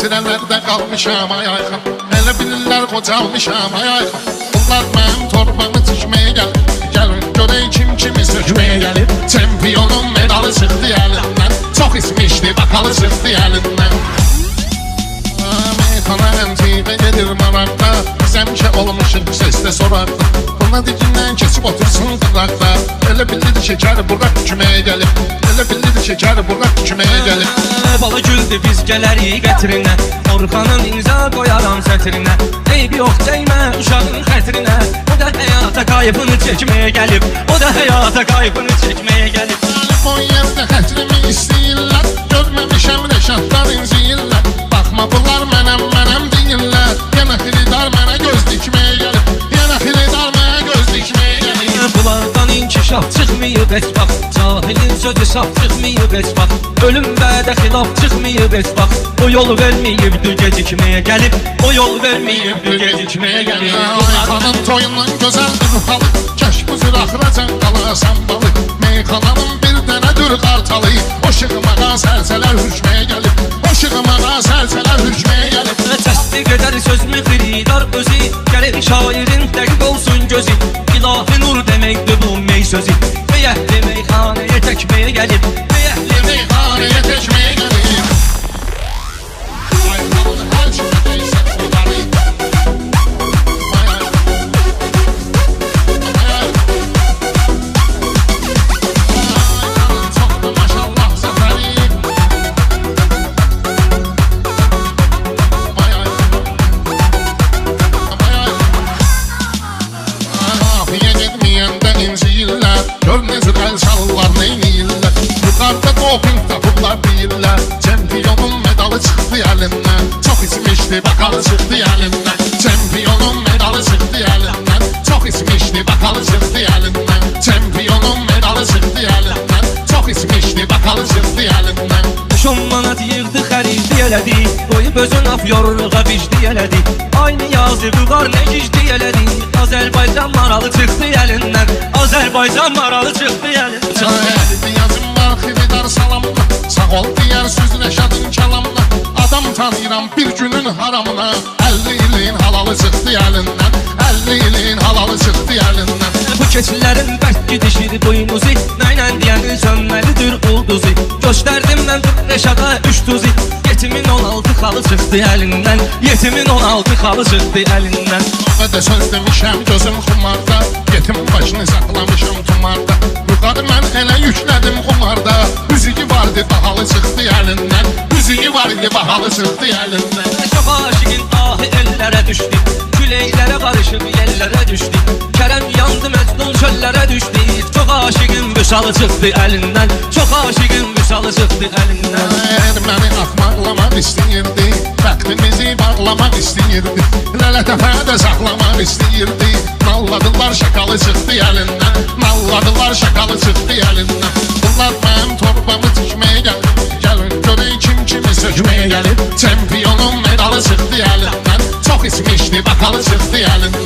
Sirələrdə qalmışam ayayxan, elə bilirlər qocalmışam ayayxan. Bunlar mənim torbamı tikməyə gəlir, gəlin görək kim kimi sökməyə gəlir. Çempionun medalı çıxdı əlindən, çox ismişdi bakalı çıxdı əlindən. Meyxana əmtiqə gedir maraqda, səmkə olmuşuq səslə soraqda. Buna dikindən keçib otursun qıraqda, elə bilir şəkər buraq küməyə gəlib, elə bilir şəkər buraq küməyə gəlib. Bala güldü biz gələrik qətrinə, Orxanın imza qoyaram sətrinə. Eybi yox dəymə uşağın xətrinə, o da həyata qayıbını çəkməyə gəlib, o da həyata qayıbını çəkməyə gəlib. O yerdə xətrimi istəyirlər, görməmişəm rəşadlar inciyirlər. Baxma bunlar mənəm deyirlər, yenə xiridar mənə göz dikməyə gəlib, yenə xiridar mənə göz dikməyə gəlib. Bunlardan inkişaf çıxmayıb heç vaxt, cahilin sözü saf çıxmayıb heç vaxt, ölüm vədə xilaf çıxmayıb heç vaxt. O yol verməyibdir gecikməyə gəlib, o yol verməyibdir gecikməyə gəlib. Meyxanın toyundan gözəldir halı, kəş bu zıraqıracan qalasan balı. Meyxananın bir dənədir qartalı, o şığımağa səlsələr hürkməyə gəlib, o şığımağa səlsələr hürkməyə gəlib. Təsdiq edər sözümü xiridar özü, gəlir şairin dəqiq olsun gözü. İlahi nur deməkdir bu mey sözü, meyəhli meyxanəyə təkməyə gəlib, meyəhli meyxanəyə təkməyə gəlib. Ayxanın hər kimə deysə qulları, ayxanın çoxdur maşallah zəfəri. Afiyə getməyəndə inciyirlər, gör necə əl çalırlar, neyniyirlər. Yuxarıda doping tapıblar deyirlər, çempionun medalı çıxdı əlindən, çox ismişdi bakalı çıxdı əlindən. Çempionun medalı çıxdı əlindən, çox ismişdi bakalı çıxdı əlindən. Çempionun medalı çıxdı əlindən, çox ismişdi bakalı çıxdı əlindən. 10 manat yığdı xəridi elədi, qoyub özün af yorluğa vicdi elədi. Aynı yazı qıqar nə gicdi elədi, Azərbaycan maralı çıxdı əlindən, Azərbaycan maralı çıxdı əlindən. Əldi yazım var xiridar salamla, sağ ol deyər söz Rəşadın kəlamla. Adam tanıyıram bir günün haramına, 50 ilin halalı çıxdı əlindən, 50 ilin halalı çıxdı əlindən. Bu keçilərin bərk gidişir duymuzu, nəylə deyəni sönməlidir ulduzu. Göstərdim mən Rəşada 3 tuzi, yetimin 16 xalı çıxdı əlindən, yetimin 16 xalı çıxdı əlindən. Və də söz demişəm gözüm xumarda, yetim başını saxlamışam tumarda. Yuxarı mən elə yüklədim xumarda, üzüyü vardı bahalı çıxdı əlindən, üzüyü vardı bahalı çıxdı əlindən. Çox aşiqin ahı ellərə düşdü, küləklərə qarışıb yellərə düşdü. Kərəm yandı məcnun çöllərə düşdü, çox aşiqin vüsalı çıxdı əlindən, çox aşiqin vüsalı çıxdı əlindən. Məni axmaqlamaq istəyirdi, bəxtimizi bağlamaq istəyirdi, lələtəfədə saxlamaq istəyirdi. Nalladılar şakalı çıxdı əlindən, nalladılar şakalı çıxdı əlindən. Bunlar mənim torbamı tikməyə gəlir, gəlin görək kim kimi sökməyə gəlir. Çempionun medalı çıxdı əlindən, çox ismişdi bakalı çıxdı əlindən.